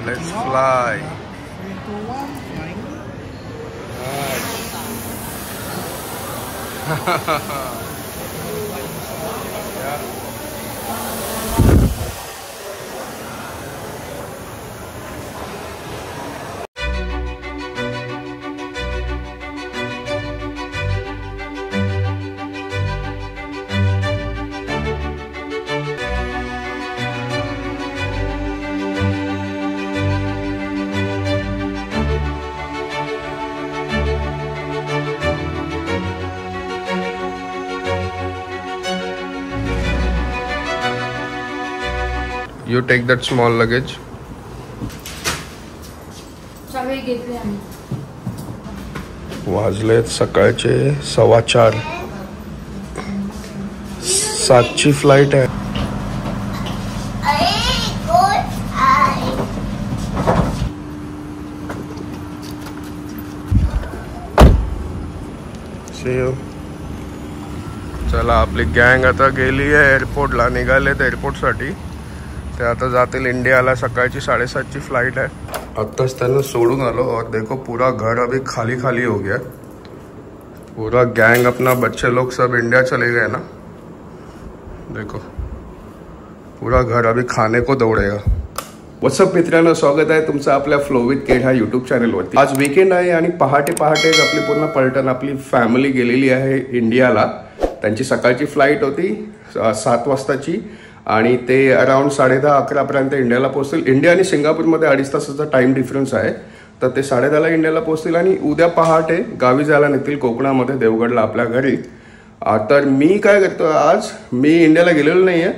Let's fly. You take that small luggage. वाजलेत सकाळचे 4:15. 7ची flight आहे. See you. चला आपली गँग आता गेली आहे एअरपोर्टला. निघालेत एअरपोर्टसाठी. ते आता जातील इंडियाला. सकाळची 7:30ची फ्लाइट है. आत्ताच त्यांना सोडून आलो और देखो पूरा घर अभी खाली खाली हो गया. पूरा गैंग अपना बच्चे लोग सब इंडिया चले गए ना. देखो पूरा घर अभी खाने को दौड़ेगा. व्हॉट्सअप मित्रांनो, स्वागत आहे तुमचं आपल्या फ्लो विथ केड ह्या यूट्यूब चॅनलवरती. आज वीकेंड आहे आणि पहाटे पहाटेच आपली पूर्ण पलटण आपली फॅमिली गेलेली आहे इंडियाला. त्यांची सकाळची फ्लाईट होती 7 वाजताची आणि ते अराउंड 10:30-11 पर्यंत इंडियाला पोहोचतील. इंडिया आणि सिंगापूरमध्ये 2.5 तासाचा टाइम डिफरन्स आहे. तर ते 10:30ला इंडियाला पोहोचतील आणि उद्या पहाटे गावी जायला नेतील कोकणामध्ये देवगडला आपल्या घरी. तर मी काय करतो, आज मी इंडियाला गेलेलो नाही आहे.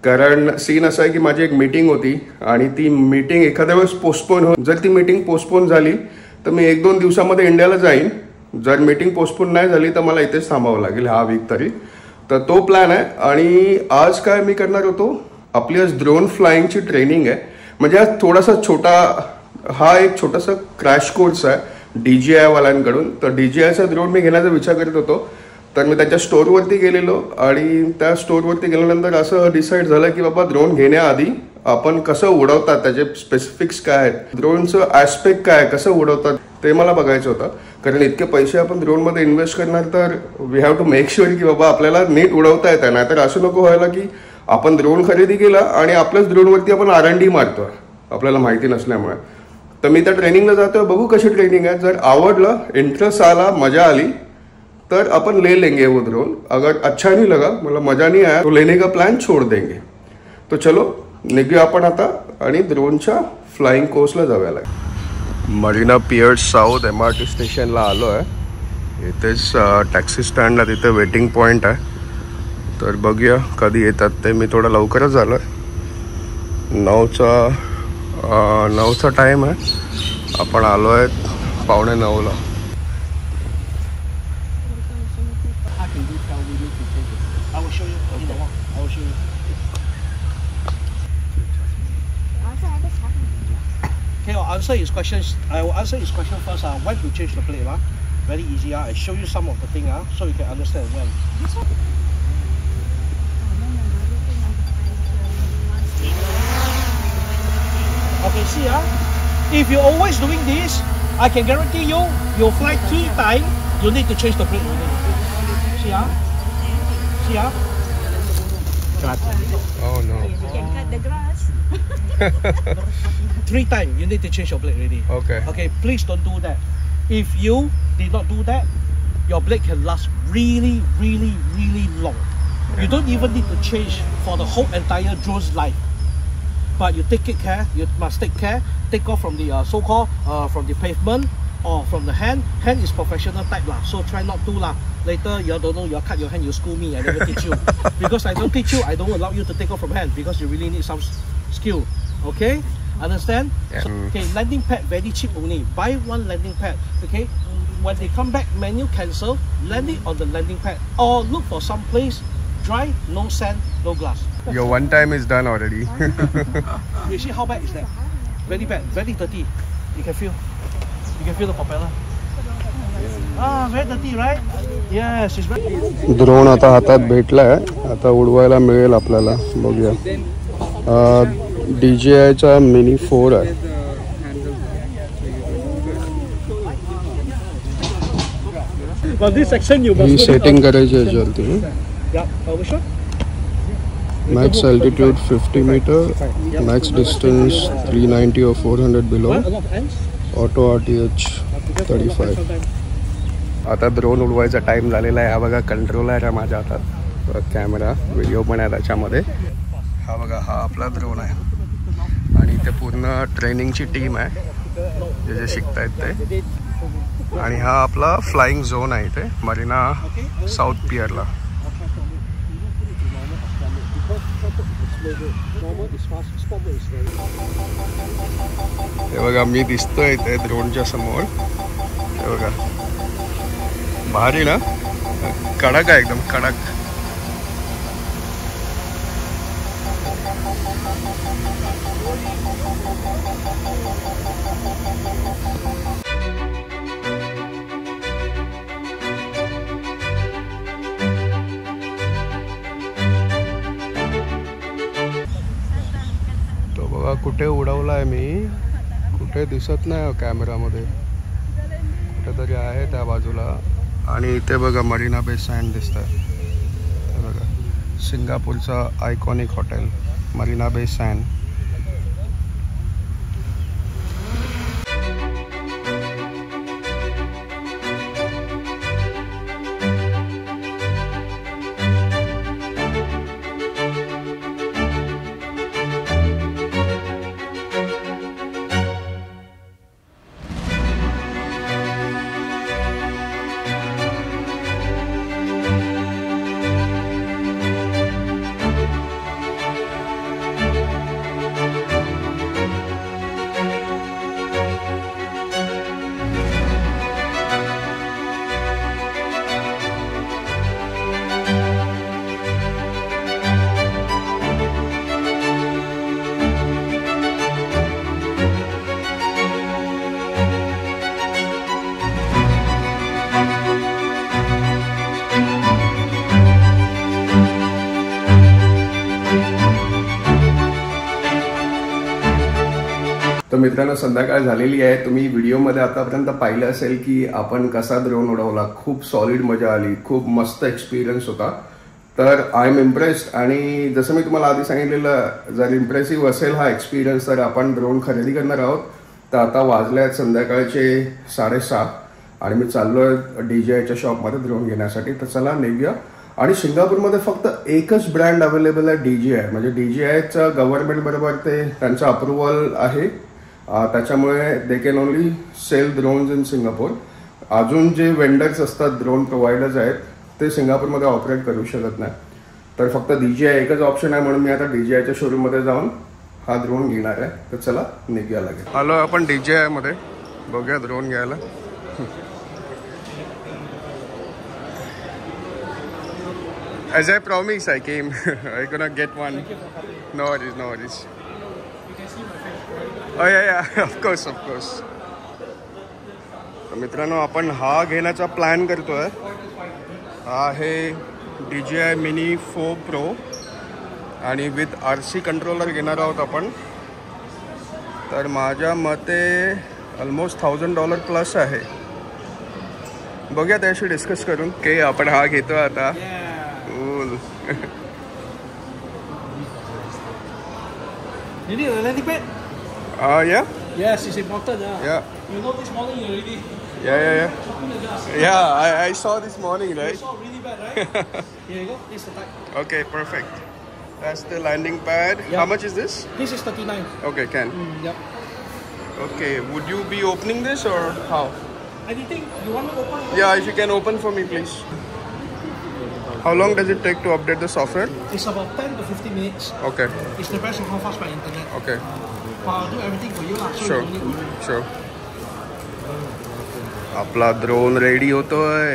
कारण सीन असा आहे की माझी एक मीटिंग होती आणि ती मीटिंग एखाद्या वेळेस पोस्टपोन हो. जर ती मीटिंग पोस्टपोन झाली तर मी 1-2 दिवसामध्ये इंडियाला जाईन. जर मीटिंग पोस्टपोन नाही झाली तर मला इथेच थांबावं लागेल हा वीक तरी. तर तो प्लॅन आहे. आणि आज काय मी करणार होतो, आपली आज ड्रोन फ्लाईंगची ट्रेनिंग आहे. म्हणजे आज थोडासा छोटा हा एक छोटासा क्रॅश कोर्स आहे DJI वाल्यांकडून. तर DJIचा ड्रोन मी घेण्याचा विचार करत होतो. तर मी त्याच्या स्टोअरवरती गेलेलो आणि त्या स्टोअरवरती गेल्यानंतर असं डिसाईड झालं की बाबा ड्रोन घेण्याआधी आपण कसं उडवतात, त्याचे स्पेसिफिक्स काय आहेत, ड्रोनचं ॲस्पेक्ट काय, कसं उडवतात ते मला बघायचं होतं. कारण इतके पैसे आपण ड्रोनमध्ये इन्व्हेस्ट करणार तर we have to make sure की बाबा आपल्याला नीट उडवता येतं. नाहीतर असं नको व्हायला की आपण ड्रोन खरेदी केला आणि आपल्याच ड्रोनवरती आपण R&D मारतो आपल्याला माहिती नसल्यामुळे. तर मी त्या ट्रेनिंगला जातोय. बघू कशी ट्रेनिंग आहे. जर आवडलं, इंटरेस्ट आला, मजा आली तर अपन ले लेंगे वो ड्रोन. अगर अच्छा नहीं लगा, मतलब मजा नहीं आया, तो लेने का प्लान छोड़ देंगे. तो चलो निघूया आपण आता आणि ड्रोनच्या फ्लाइंग कोर्सला जाऊया. मरीना पियर्स साऊथ MRT स्टेशनला आलो आहे. इथेच टॅक्सी स्टँडला तिथे वेटिंग पॉईंट आहे. तर बघूया कधी येतात ते. मी थोडा लवकरच आलो आहे. 9चा टाईम आहे. आपण आलो आहे 8:45ला. Okay, I'll answer his questions. I will answer his question first. When to change the plate? Very easy. I show you some of the thing so you can understand when. Okay, see if you're always doing this, I can guarantee you, you'll fly 3 times. You need to change the plate. See See Oh no. You can cut the grass. 3 times you need to change your blade already. Okay. Okay, please don't do that. If you did not do that, your blade can last really, really, really long. You don't even need to change for the whole entire drone's life. But you take care, you must take care. Take off from the so-called from the pavement or from the hand. Hand is professional type lah, so try not to lah. Later you don't know, you cut your hand, you school me, I never teach you. Because I don't teach you, I don't allow you to take off from hand because you really need some skill. Okay? Understand? Yeah. So, okay, landing pad very cheap only. Buy one landing pad. Okay? When they come back, menu cancel, land it on the landing pad. Or look for some place dry, no sand, no glass. Your one time is done already. You see how bad is that? Very bad, very dirty. You can feel the propeller. Very dirty, right? Yes, it's very. Drone आता हातात भेटलाय. आता उडवायला मिळेल आपल्याला. बघूया. DJIचा mini 4 आहे. ही setting करायची आहे जलती. Max altitude 50 meter, max distance 390 or 400 below, auto RTH 35. आता ड्रोन उडवायचा टाइम झालेला आहे. हा बघा कंट्रोलर आहे माझ्या हातात, कॅमेरा व्हिडिओ पण आहे त्याच्यामध्ये. हा बघा हा आपला ड्रोन आहे आणि इथे पूर्ण ट्रेनिंगची टीम आहे जे जे शिकतायत ते. आणि हा आपला फ्लाइंग झोन आहे इथे मरीना साऊथ पियरला. हे बघा मी दिसतोय इथे ड्रोनच्या समोर. हे बघा भारी ना, कडक आहे एकदम कडक. तो बघा कुठे उडवला आहे मी, कुठे दिसत नाही कॅमेरामध्ये, कुठेतरी आहे त्या बाजूला. आणि इथे बघा मरीना बे सँड दिसत आहे. बघा सिंगापूरचा आयकॉनिक हॉटेल मरीना बे सँड. तर मित्रांनो संध्याकाळ झालेली आहे. तुम्ही व्हिडिओमध्ये आतापर्यंत पाहिलं असेल की आपण कसा ड्रोन उडवला. खूप सॉलिड मजा आली, खूप मस्त एक्सपिरियन्स होता. तर आय एम इम्प्रेस्ड. आणि जसं मी तुम्हाला आधी सांगितलेलं, जर इम्प्रेसिव्ह असेल हा एक्सपिरियन्स तर आपण ड्रोन खरेदी करणार आहोत. तर आता वाजले आहेत संध्याकाळचे 6:30 आणि मी चाललो आहे DJIच्या शॉपमध्ये ड्रोन घेण्यासाठी. तर चला निघूया. आणि सिंगापूरमध्ये फक्त एकच ब्रँड अवेलेबल आहे DJI. म्हणजे DJIचं गव्हर्नमेंट बरोबर ते त्यांचं अप्रुव्हल आहे, त्याच्यामुळे they can only sell drones in Singapore. अजून जे वेंडर्स असतात, ड्रोन प्रोव्हायडर्स आहेत, ते सिंगापूरमध्ये ऑपरेट करू शकत नाही. तर फक्त DJI एकच ऑप्शन आहे. म्हणून मी आता DJIच्या शोरूममध्ये जाऊन हा ड्रोन घेणार आहे. तर चला निघूया लागेल. आलो आपण DJI मध्ये, बघूया ड्रोन घ्यायला. As I promised, I came. I'm gonna get one. No worries, no worries. You can see my face. Oh yeah, of course, of course. तर मित्रांनो आपण हा घेण्याचा प्लॅन करतोय. हा आहे DJI मिनी 4 Pro आणि विथ RC कंट्रोलर घेणार आहोत आपण. तर माझ्या मते ऑलमोस्ट $1000 प्लस आहे. बघूया त्याशी डिस्कस करून की आपण हा घेतो आता. You need a landing pad? Yeah. Yes, it's important. Yeah. You know this morning you already. Yeah. Yeah, I saw this morning, right? You saw really bad, right? Here you go. This is the type. Okay, perfect. That's the landing pad. Yeah. How much is this? This is 39. Okay, can. Yep. Okay, would you be opening this or how? Anything you want to open? Yeah, if you can open for me, please. How long does it take to update the software? It's about 10 to 15 minutes. Okay. It depends on how fast my internet. Okay. I'll do everything for you. So Sure. you don't need to. Sure. आपला drone ready होतोय.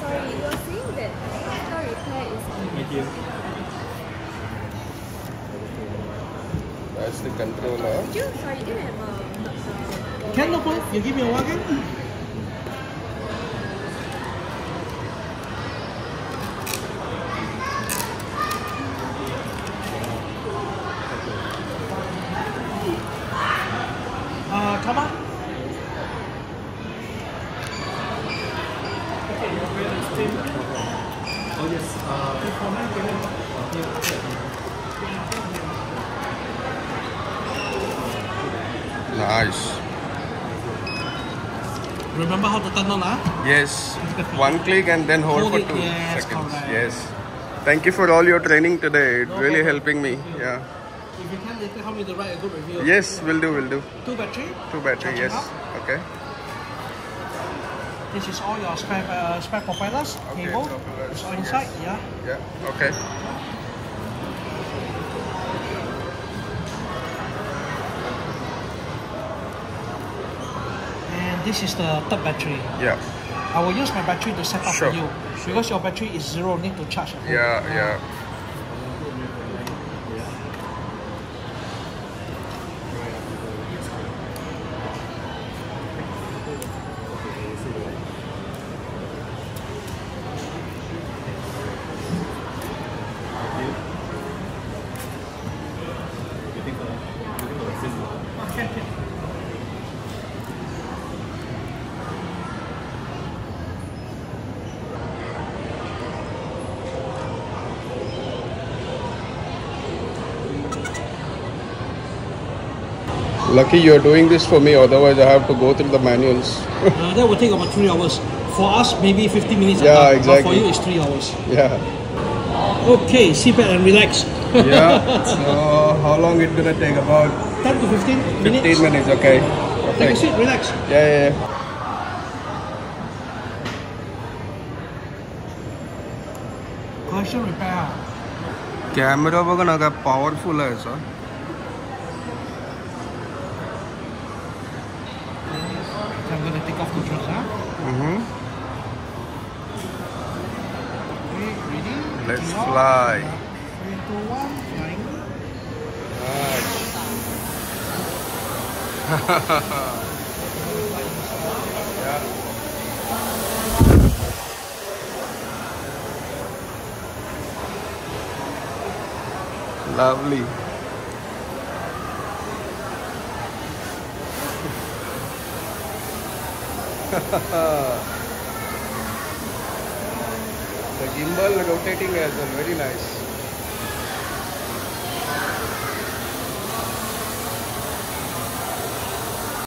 Sorry, you were saying that auto repair is on. Thank you. That's the controller. Did you? Sorry, you didn't have a. Can no problem. You give me a wagon. Nice. Remember how to turn on, huh? Yes. One click and then hold for Hold it, 2 yes, seconds. correct. Yes. Thank you for all your training today. It's really helping me. Yeah. If you can, later help me to write a good review. Yes, will do. 2 battery. 2 battery. Yes. Charging Okay. This is all your spare propellers. Okay, Cable. propellers, It's all inside. yes. Yeah. Yeah. Okay. And this is the third battery. Yeah. I will use my battery to set up Sure. for you because your battery is 0. Need to charge at home. Yeah. Lucky you're doing this for me, otherwise I have to go through the manuals. That will take about 3 hours. For us, maybe 15 minutes. Yeah, But for exactly. you, it's 3 hours. Yeah. Okay, sit back and relax. Yeah. So how long it gonna take? About 10 to 15 minutes. 15 minutes, okay. Take a Perfect. seat, relax. Yeah. Collision repair. Camera बघा ना काय powerful आहे याचा. So I'm going to take off the controls, huh? Okay, ready? Let's Take off. fly. 3, 2, 1, flying. Lovely. The gimbal rotating as well, very nice.